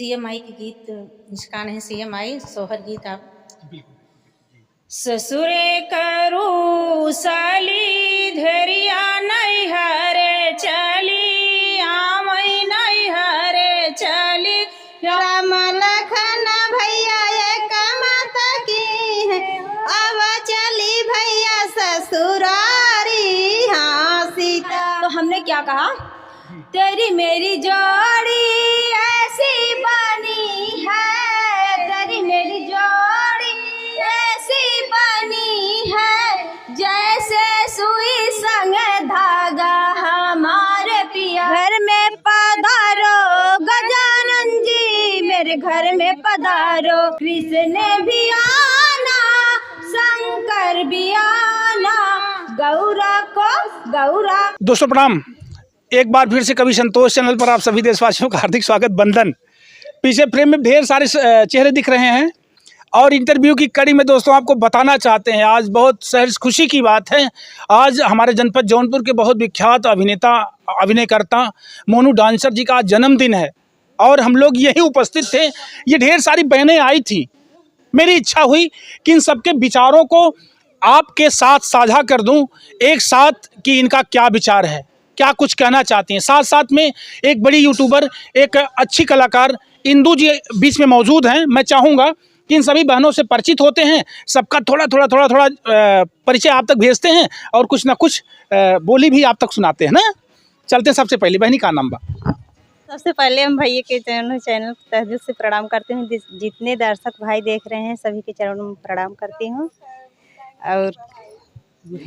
CMI के गीत जिसका है सीएमआई सोहर गीत आप ससुरे करू साली धरिया नहीं हरे चली आमई नहीं हरे चली राम लखन भैया एक माता की है अब चली भैया ससुरारी। हाँ सीता। तो हमने क्या कहा, तेरी मेरी जोड़ी ऐसी बनी है, तेरी मेरी जोड़ी ऐसी बनी है जैसे सुई संग धागा हमारे पिया। घर में पधारो गजानन जी, मेरे घर में पधारो, कृष्ण भी आना शंकर भी आना, गौरा को गौरा। दोस्तों प्रणाम, एक बार फिर से कवि संतोष चैनल पर आप सभी देशवासियों का हार्दिक स्वागत। बंधन पीछे फ्रेम में ढेर सारे चेहरे दिख रहे हैं और इंटरव्यू की कड़ी में दोस्तों आपको बताना चाहते हैं, आज बहुत सहर्ष खुशी की बात है। आज हमारे जनपद जौनपुर के बहुत विख्यात अभिनयकर्ता मोनू डांसर जी का आज जन्मदिन है और हम लोग यही उपस्थित थे। ये ढेर सारी बहनें आई थी, मेरी इच्छा हुई कि इन सबके विचारों को आपके साथ साझा कर दूं, एक साथ कि इनका क्या विचार है, क्या कुछ कहना चाहती हैं। साथ साथ में एक बड़ी यूट्यूबर, एक अच्छी कलाकार इंदू जी बीच में मौजूद हैं। मैं चाहूँगा कि इन सभी बहनों से परिचित होते हैं, सबका थोड़ा परिचय आप तक भेजते हैं और कुछ ना कुछ बोली भी आप तक सुनाते हैं ना। चलते सबसे पहले बहनी का नाम बा। सबसे पहले हम भैया के चैनल तहे दिल से प्रणाम करते हैं। जितने दर्शक भाई देख रहे हैं सभी के चरणों में प्रणाम करती हूँ। और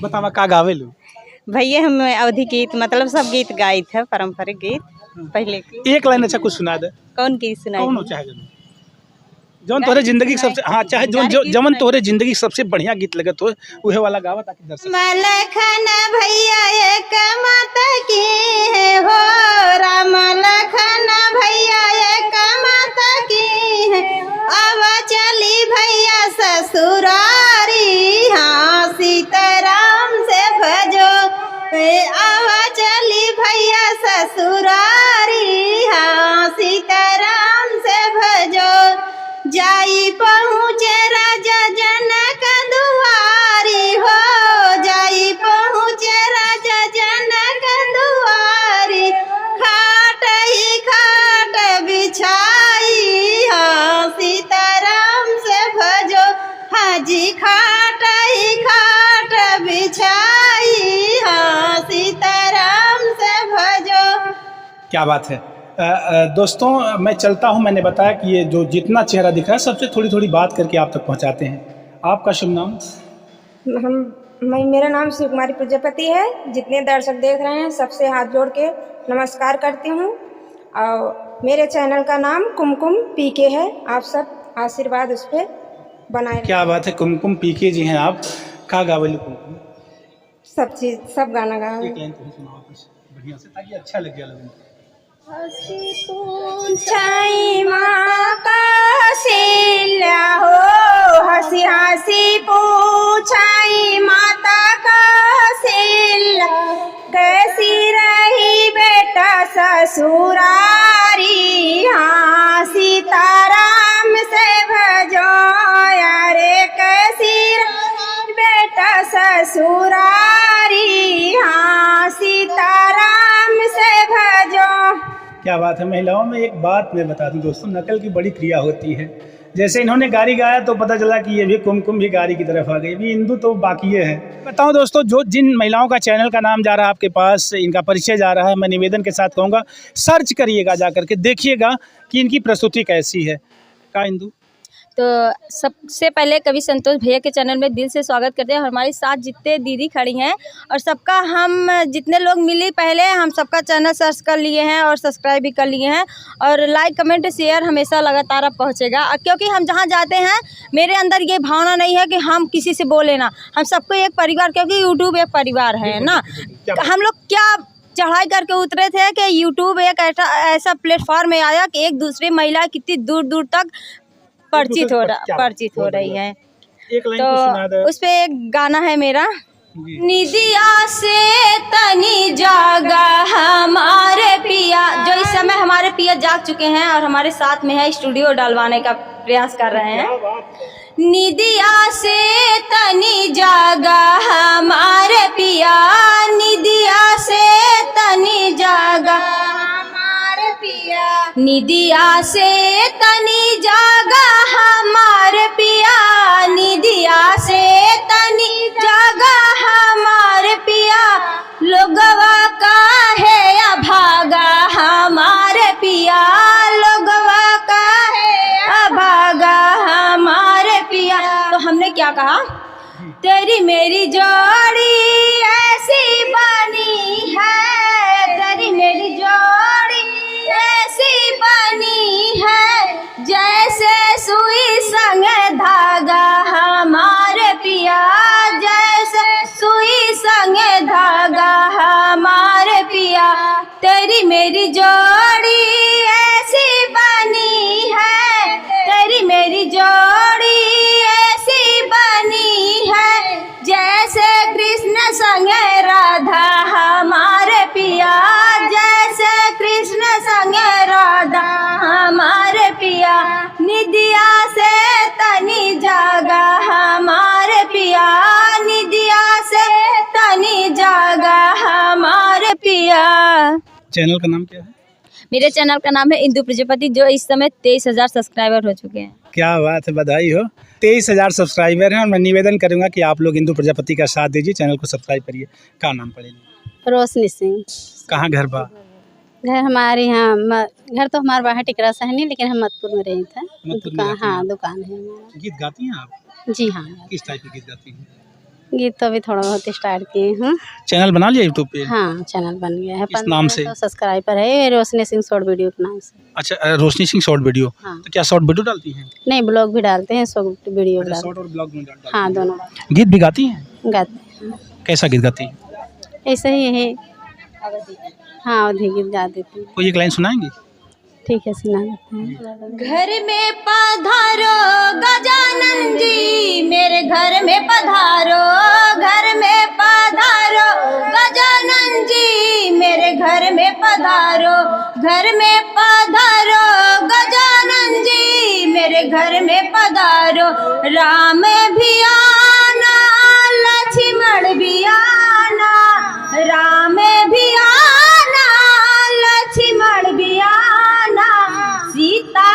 बतावा का गावे लो भैया हम अवधि गीत मतलब सब गीत गायत है, पारंपरिक गीत पहले की। एक लाइन अच्छा कुछ सुना दे। कौन गीत सुनाई? कौन हो चाहे जौन तोहरे जिंदगी सबसे, हाँ चाहे जौन तोहरे जिंदगी सबसे बढ़िया गीत लगे तो उहे वाला गावा ताकि दर्शक। लखन भैया एक माता की है हो, राम लखन भैया एक माता की है अब चली भैया ससुरारी। हाँ सीताराम से भजो अब चली भैया ससुरारी। हाँ सीताराम से भजो जाई पहुँचे राजा जनक दुआरी हो, जाई पहुँचे राजा जनक दुआरी, खाट ही खाट बिछाई। हाँ सीताराम से भजो हाजी खाट ही खाट बिछाई। हाँ सीताराम से भजो। क्या बात है। दोस्तों मैं चलता हूं, मैंने बताया कि ये जो जितना चेहरा दिख रहा है सबसे थोड़ी बात करके आप तक पहुंचाते हैं। आपका शुभ नाम? मेरा नाम शिव कुमारी प्रजापति है। जितने दर्शक देख रहे हैं सबसे हाथ जोड़ के नमस्कार करती हूँ और मेरे चैनल का नाम कुमकुम पीके है। आप सब आशीर्वाद उस पर बनाए। क्या बात है, कुमकुम पीके जी हैं आप। का गावली कुमकुम? सब चीज़ सब गाना गा। एक लाइन तो सुनाओ कुछ बढ़िया से ताकि अच्छा लगे लोगों को। हंसी पूछाई माँ का सिला हो, हंसी हंसी पूछाई माता का सिला, कैसी रही बेटा ससुरारी। हाँ सीताराम से भजो यारे, कैसी रही बेटा ससुरारी। हाँ सीताराम से भजो। क्या बात है। महिलाओं में एक बात मैं बता दूं दोस्तों, नकल की बड़ी क्रिया होती है। जैसे इन्होंने गारी गाया तो पता चला कि ये भी कुमकुम भी गारी की तरफ आ गई, भी इंदू तो बाकी है। बताऊं दोस्तों, जो जिन महिलाओं का चैनल का नाम जा रहा है आपके पास, इनका परिचय जा रहा है, मैं निवेदन के साथ कहूँगा सर्च करिएगा, जा करके देखिएगा कि इनकी प्रस्तुति कैसी है। का इंदू? तो सबसे पहले कवि संतोष भैया के चैनल में दिल से स्वागत करते हैं। हमारे साथ जितने दीदी खड़ी हैं और सबका हम जितने लोग मिले पहले हम सबका चैनल सर्च कर लिए हैं और सब्सक्राइब भी कर लिए हैं और लाइक कमेंट शेयर हमेशा लगातार अब पहुँचेगा। क्योंकि हम जहाँ जाते हैं मेरे अंदर ये भावना नहीं है कि हम किसी से बोले ना, हम सबको एक परिवार, क्योंकि यूट्यूब एक परिवार है ना। हम लोग क्या चढ़ाई करके उतरे थे कि यूट्यूब एक ऐसा प्लेटफॉर्म में आया कि एक दूसरी महिला कितनी दूर दूर तक परिचित हो रही है। एक लाइन तो उस पे एक गाना है मेरा, निदिया से तनी जागा हमारे पिया। जो इस समय हमारे पिया जाग चुके हैं और हमारे साथ में है, स्टूडियो डलवाने का प्रयास कर रहे हैं। निदिया से तनी जागा हमारे पिया, निदिया से तनी जागा हमारे पिया, निदिया से तनी जागा हमारे पिया, निदिया से तनी जागा हमारे पिया। लोगवा का है या भागा हमारे पिया, लोगवा का है या भागा हमारे पिया। तो हमने क्या कहा, तेरी मेरी जोड़ी ऐसी बनी है, तेरी मेरी जोड़ी ऐसी बनी है, जैसे सुई संग धागा हमारे पिया, जैसे सुई संग धागा हमारे पिया। तेरी मेरी जोड़ी ऐसी बनी है, तेरी मेरी जोड़ी ऐसी बनी है, जैसे कृष्ण संग राधा हमारे पिया, जैसे कृष्ण संग राधा हमारे पिया। निदिया से तनी जागा हमारे पिया, निदिया से तनी जागा हमारे पिया। चैनल का नाम क्या है? मेरे चैनल का नाम है इंदु प्रजापति, जो इस समय 23,000 सब्सक्राइबर हो चुके हैं। क्या बात है, बधाई हो। 23,000 सब्सक्राइबर हैं और मैं निवेदन करूंगा कि आप लोग इंदु प्रजापति का साथ दीजिए, चैनल को सब्सक्राइब करिए। क्या नाम पड़ेगा? रोशनी सिंह। कहाँ घर बा? घर हमारे यहाँ घर तो हमारे बाहर टिकरा से है नहीं, लेकिन हम मधुपुर में रहे थे। दुकान, हाँ दुकान है हमारा। गीत गाती हैं आप? जी हाँ। किस टाइप के गीत गाती हैं? गीत तो अभी थोड़ा बहुत स्टार्ट किए हैं। चैनल बना लिया यूट्यूब पे? हाँ चैनल बन गया है। किस नाम से? सब्सक्राइबर है रोशनी सिंह शॉर्ट वीडियो के नाम से। अच्छा, रोशनी सिंह शॉर्ट वीडियो। हाँ। तो क्या शॉर्ट वीडियो डालती हैं? नहीं, ब्लॉग भी डालते हैं, शॉर्ट वीडियो डालते शॉर्ट और ब्लॉग में डालती हैं। हाँ दोनों गीत भी गाती हैं? गाते हैं। कैसा गीत गाती हैं? ऐसे ही है। हाँ अवधी गीत गा देती हूँ। कोई एक लाइन सुनाएंगे? ठीक है, सुना देते हैं। घर में पधारो गजानन जी, मेरे घर में पधारो, घर में पधारो गजानन जी, मेरे घर में पधारो, घर में पधारो गजानन जी, मेरे घर में पधारो। राम भी आना, लक्ष्मण भी आना, राम भी आना, लक्ष्मण भी आना, सीता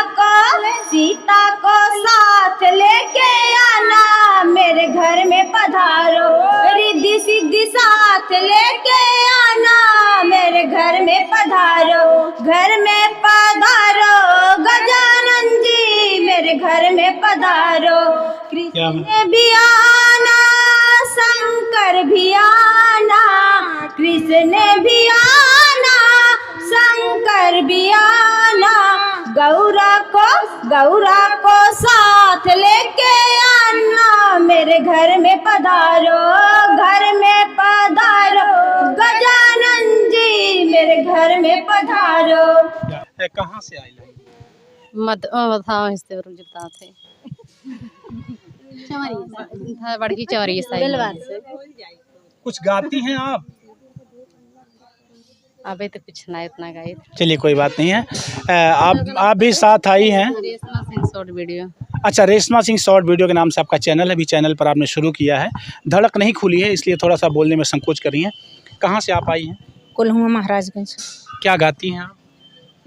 को साथ लेके आना, मेरे घर में पधारो, रिद्धि सिद्धि साथ लेके आना, मेरे घर में पधारो, घर में पधारो गजानन जी, मेरे घर में पधारो। कृष्ण भी आना, शंकर भी आना, कृष्ण भी आना, शंकर भी आना, गौरा को साथ लेके आना, मेरे घर में पधारो, घर में पधारो गजानन जी, मेरे घर में पधारो। कहाँ से आई लाइन? बड़की चौरी से। कुछ गाती हैं आप? अभी तो कुछ ना इतना गाई। चलिए कोई बात नहीं है। आप भी साथ आई हैं। Reshma Singh short video. अच्छा, रेशमा सिंह शॉर्ट वीडियो के नाम से आपका चैनल है, अभी चैनल पर आपने शुरू किया है, धड़क नहीं खुली है, इसलिए थोड़ा सा बोलने में संकोच कर रही हैं। कहाँ से आप आई हैं? कोल्हुआ महाराजगंज। क्या गाती हैं आप?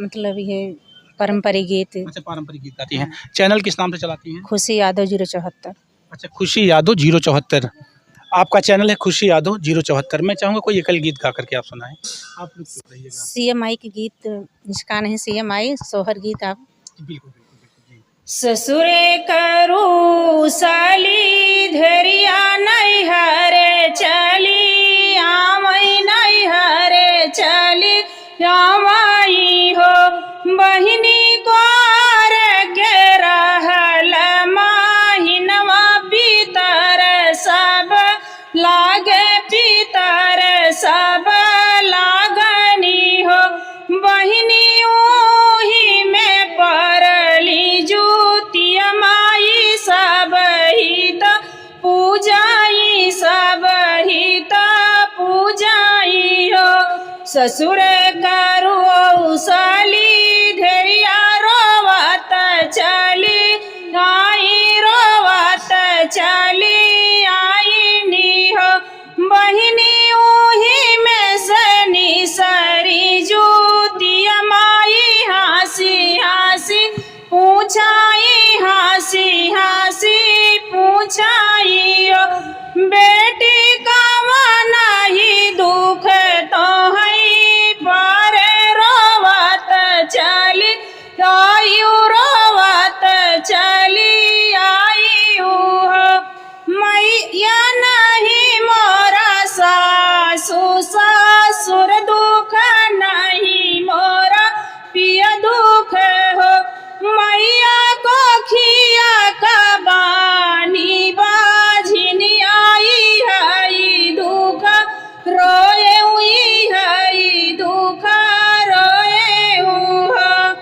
मतलब ये पारंपरिक गीत। अच्छा, पारंपरिक गीत गाती हैं। चैनल किस नाम से चलाती हैं? खुशी यादव 074। अच्छा, खुशी यादव 074 आपका चैनल है। खुशी यादव 074। मैं चाहूँगा कोई एकल गीत गा करके आप सुनाएं। आप लोग चुप रहिएगा। CMI के गीत जिसका नहीं CMI सोहर गीत आप। बिल्कुल। ससुरे करू साली धरिया नहीं हरे चली, आवई नहीं हरे चली, आवई हो बहिनी को के रहल माहिनवा पीतर सब लागे, पीतर सब लागनी हो बहिनी ओही में परली जूतिया माई सब ही तो पूजाई सब ही ससुर करू साली धेरिया रोवत चली आई रोवत चली आई नी हो बहिनी उही में सनी सरी जूतिया माई हंसी हंसी पूछाई हंसी हंसी पूछाई ओ बेटी कावा नहीं दुख तो है पर रोवत चली आयु रोवत चली आयु मैया नहीं मोरा सासु ससुर दुख नहीं मोरा पिया दुख हो मैया को खिया कबानी बाझिनी आई है दुख रोए हुई है दुख रोए हुआ।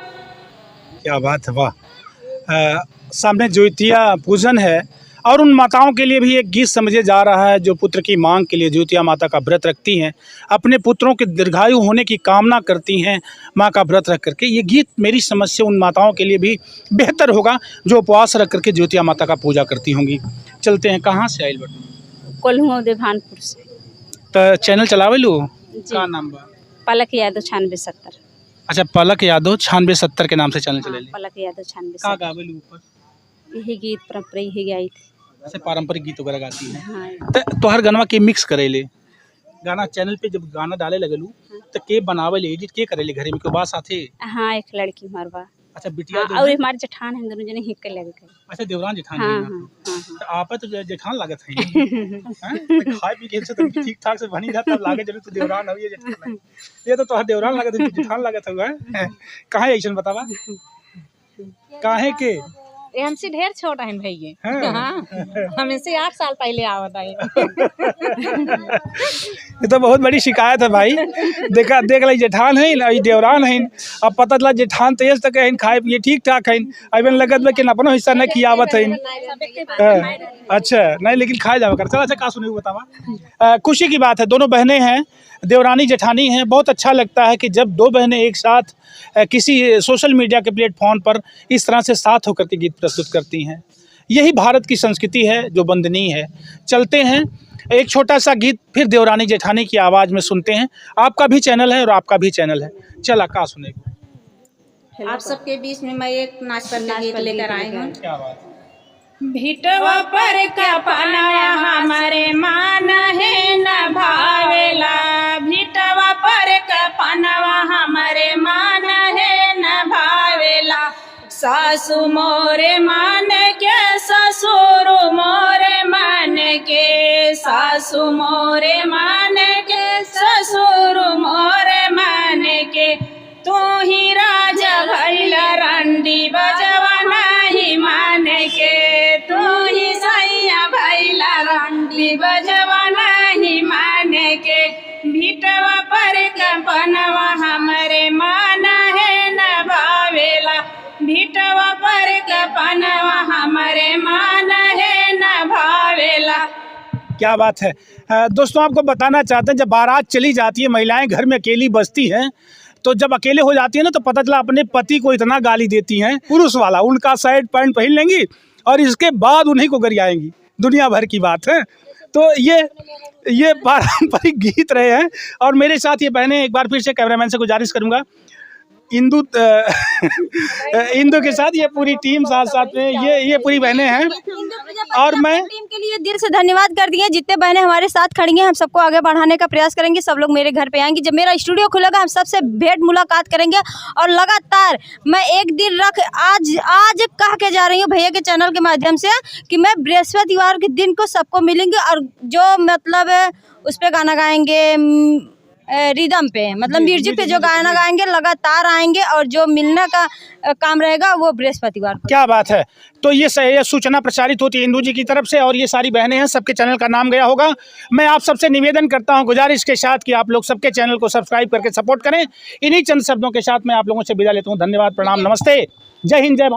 क्या बात है, वाह। सामने ज्योतिया पूजन है और उन माताओं के लिए भी एक गीत समझे जा रहा है जो पुत्र की मांग के लिए ज्योतिया माता का व्रत रखती हैं, अपने पुत्रों के दीर्घायु होने की कामना करती हैं माँ का व्रत रख करके। ये गीत मेरी समझ से उन माताओं के लिए भी बेहतर होगा जो उपवास रख करके ज्योतिया माता का पूजा करती होंगी। चलते हैं, कहाँ से आयल बटू? कोल्हुआ देवानपुर से। तो चैनल चलावे लो, का नाम बा? पलक यादव 9670। अच्छा, पलक यादव 9670 के नाम से चैनल चले ले। पलक यादव का 9670। गावे लो ऊपर? यही गीत परंपरा ही गाई थी। अच्छा, पारंपरिक गीत वगैरह गाती है। हाँ। तो हर गनवा के मिक्स करे ले गाना चैनल पे जब गाना डाले लगलू तो के बनावे ले एडिट के करे ले घरे में के बात साथे? हाँ, एक लड़की मरवा। अच्छा, बिटिया हाँ, और हमारे जेठान हैं, दोनों जने हिक के लगे थे। अच्छा, देवरान जेठान हाँ, है हाँ, ना। हाँ, तो आप तो जेठान लागत है हैं? खाए पी के से तो ठीक ठाक से बनी जाता लागे जरूर तो देवरान हो ये जेठान है। ये तो तोहर देवरान लागत है, जेठान लागत हुआ है। काहे ऐसन बतावा? काहे के? ये हमसे ढेर छोटा है भैया। हाँ। हाँ, हमसे 8 साल पहले आवत है। ये तो बहुत बड़ी शिकायत है भाई। देख ली जेठान है ना, देवरान है। अब पता चला जेठान तेज तक है, खाए पिए ठीक ठाक है, अबन लगत में कि अपना हिस्सा नहीं खियावत है। अच्छा, नहीं लेकिन खाए जावा कर। चल, अच्छा का सुने बतावा। खुशी की बात है, दोनों बहनें हैं, देवरानी जेठानी हैं। बहुत अच्छा लगता है कि जब दो बहनें एक साथ किसी सोशल मीडिया के प्लेटफॉर्म पर इस तरह से साथ होकर के गीत प्रस्तुत करती हैं। यही भारत की संस्कृति है जो वंदनीय है। चलते हैं, एक छोटा सा गीत फिर देवरानी जेठानी की आवाज़ में सुनते हैं। आपका भी चैनल है और आपका भी चैनल है। चला का सुनेगा। आप सबके बीच में मैं एक नाच पर गीत लेकर आई हूँ। क्या बात? भिटवा पर का पनवा हमारे मान है न भावेला भिटवा पर का पनवा हमारे मान है न भावेला सासु मोरे मान के ससुर मोरे मान के सासु मोरे मान के ससुर मोरे मान के तू ही राजा भैला रंडी बजवा नहीं मान के तू ही सैया भैला रंडी बजवा नहीं मान के भिटवा पर कपनवा हमारे मान है न भावेला भिटवा पर कपनवा हमारे मान है न भावेला। क्या बात है। दोस्तों, आपको बताना चाहते हैं, जब बारात चली जाती है, महिलाएं घर में अकेली बसती हैं, तो जब अकेले हो जाती है ना, तो पता चला अपने पति को इतना गाली देती हैं, पुरुष वाला उनका शर्ट पैंट पहन लेंगी और इसके बाद उन्हीं को गरियाएंगी। दुनिया भर की बात है। तो ये पारंपरिक गीत रहे हैं। और मेरे साथ ये बहनें, एक बार फिर से कैमरामैन से गुजारिश करूंगा, इंदु के साथ ये पूरी टीम साथ में ये पूरी बहनें हैं। और मैं टीम के लिए दिल से धन्यवाद कर दिए। जितने बहनें हमारे साथ खड़ी हैं, हम सबको आगे बढ़ाने का प्रयास करेंगे। सब लोग मेरे घर पे आएंगे, जब मेरा स्टूडियो खुलेगा हम सबसे भेंट मुलाकात करेंगे। और लगातार मैं एक दिन आज कह के जा रही हूँ भैया के चैनल के माध्यम से कि मैं बृहस्पतिवार के दिन को सबको मिलेंगे और जो मतलब उस पर गाना गाएंगे रिदम पे, मतलब म्यूजिक पे जो गाना गाएंगे, लगातार आएंगे। और जो मिलने का काम रहेगा वो बृहस्पतिवार को। क्या बात है। तो ये सूचना प्रचारित होती है इंदू जी की तरफ से और ये सारी बहनें हैं, सबके चैनल का नाम गया होगा। मैं आप सबसे निवेदन करता हूं, गुजारिश के साथ कि आप लोग सबके चैनल को सब्सक्राइब करके सपोर्ट करें। इन्हीं चंद शब्दों के साथ मैं आप लोगों से विदा लेता हूं। धन्यवाद, प्रणाम, नमस्ते, जय हिंद, जय भारत।